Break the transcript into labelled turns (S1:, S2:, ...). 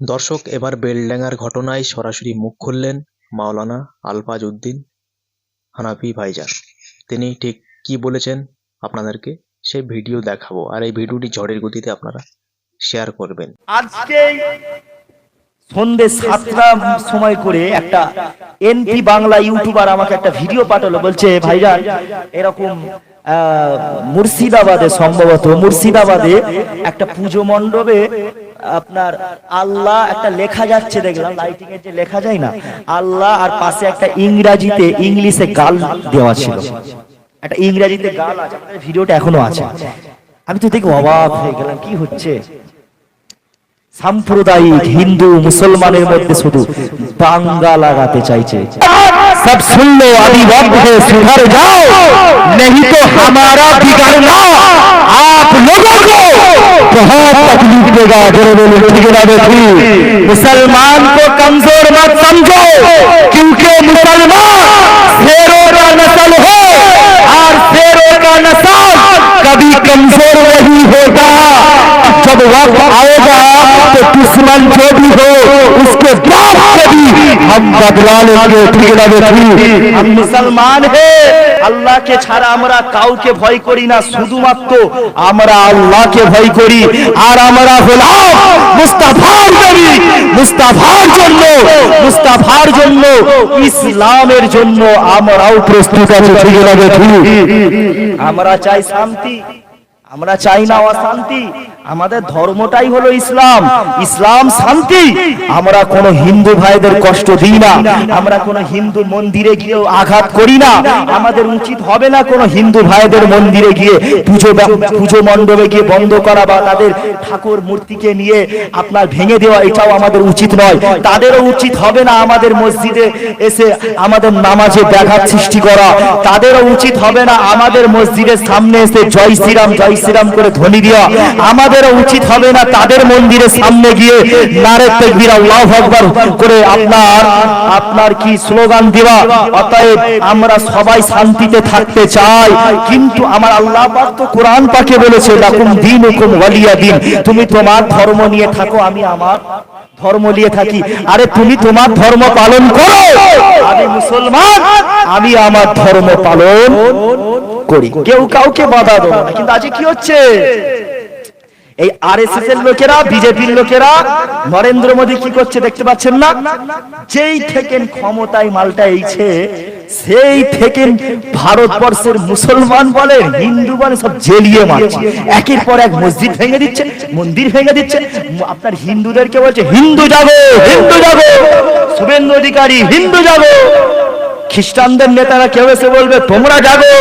S1: দর্শক, এবার বেলডাঙ্গার ঘটনায় সরাসরি মুখ খুললেন মাওলানা আলফাজ উদ্দিন হানাফি ভাইজান। তিনি ঠিক কি বলেছেন আপনাদেরকে সেই ভিডিও দেখাবো, আর এই ভিডিওটি ঝড়ের গতিতে আপনারা শেয়ার করবেন।
S2: আজকে সন্ধ্যে 7টার সময় করে একটা এনপি বাংলা ইউটিউবার আমাকে একটা ভিডিও পাঠালো, বলছে ভাইজান এরকম মুর্শিদাবাদে, সম্ভবত মুর্শিদাবাদে একটা পুজো মণ্ডপে আপনার আল্লাহ একটা লেখা যাচ্ছে, দেখলাম লাইটিং এর যে লেখা যায় না আল্লাহ, আর পাশে একটা ইংরেজিতে ইংলিশে গাল দেওয়া ছিল, একটা ইংরেজিতে গাল আছে, ভিডিওটা এখনো আছে। আমি তো দেখে অবাক হয়ে গেলাম, কি হচ্ছে? সাম্প্রদায়িক হিন্দু মুসলমানের মধ্যে শুধু দাঙ্গা লাগাতে চাইছে। সব सुन लो, अभी वक्त है सुधर जाओ, नहीं तो हमारा बिगड़ना आप लोगों को बहुत तकलीफ देगा। मुसलमान को कमजोर मत समझो, क्योंकि मुसलमान शेरों का नस्ल है और शेरों का नस्ल कभी कमजोर नहीं होगा। जब वक्त आएगा तो दुश्मन जो भी हो उसके बाप से भी हम बदला लेंगे। ठीक है, हम मुसलमान है, আল্লাহ কে ছাড়া আমরা কাউকে ভয় করি না, শুধুমাত্র আমরা আল্লাহকে ভয় করি। আর আমরা হলাম মুস্তাফার নবী, মুস্তাফার জন্য ইসলামের জন্য আমরাও প্রস্তুত আছি। ঠিক আছে, আমরা চাই শান্তি, আমরা চাই না অশান্তি। আমাদের ধর্মটাই হলো ইসলাম, ইসলাম শান্তি। আমরা কোন হিন্দু ভাইদের কষ্ট দিই না, আমরা কোন হিন্দু মন্দিরে গিয়ে আঘাত করি না। আমাদের উচিত হবে না কোন হিন্দু ভাইদের মন্দিরে গিয়ে পুজো মণ্ডপে গিয়ে বন্ধ করা বা তাদের ঠাকুর মূর্তিকে নিয়ে আপনার ভেঙে দেওয়া, এটাও আমাদের উচিত নয়। তাদেরও উচিত হবে না আমাদের মসজিদে এসে আমাদের নামাজে ব্যাঘাত সৃষ্টি করা। তাদেরও উচিত হবে না আমাদের মসজিদের সামনে এসে জয় শ্রীরাম জয় শ্রীরাম করে ধ্বনি দেওয়া। আমাদেরও উচিত হবে না তাদের মন্দিরের সামনে গিয়ে নারে তাকবীর আল্লাহু আকবার করে আপনার কি স্লোগান দেওয়া। অতএব আমরা সবাই শান্তিতে থাকতে চাই, কিন্তু আমার আল্লাহ পাক তো কোরআন পাকে বলেছে লাকুম দীনুকুম ওয়ালিয়া দীন, তুমি তোমার ধর্ম নিয়ে থাকো, আমি আমার ধর্ম নিয়ে থাকি। আরে তুমি তোমার ধর্ম পালন করো, আমি মুসলমান, আমি আমার ধর্ম পালন করি, কেউ কাউকে বাধা দেব না। কিন্তু আজ কি হচ্ছে? এই আরএসএস এর লোকেরা, বিজেপির লোকেরা, নরেন্দ্র মোদী কি করছে দেখতে পাচ্ছেন না? যেই থেকে ক্ষমতায় মালটা এইছে, সেই থেকে ভারতবর্ষের মুসলমান বলে হিন্দু বলে সব জেলিয়ে মারছে, একের পর এক মসজিদ ভেঙে দিচ্ছে, মন্দির ভেঙে দিচ্ছে। আপনার হিন্দুদেরকে বলছে হিন্দু জাগো, হিন্দু জাগো, শুভেন্দু অধিকারী হিন্দু জাগো। খ্রিস্টানদের নেতারা কেউ এসে বলবে তোমরা জাগো।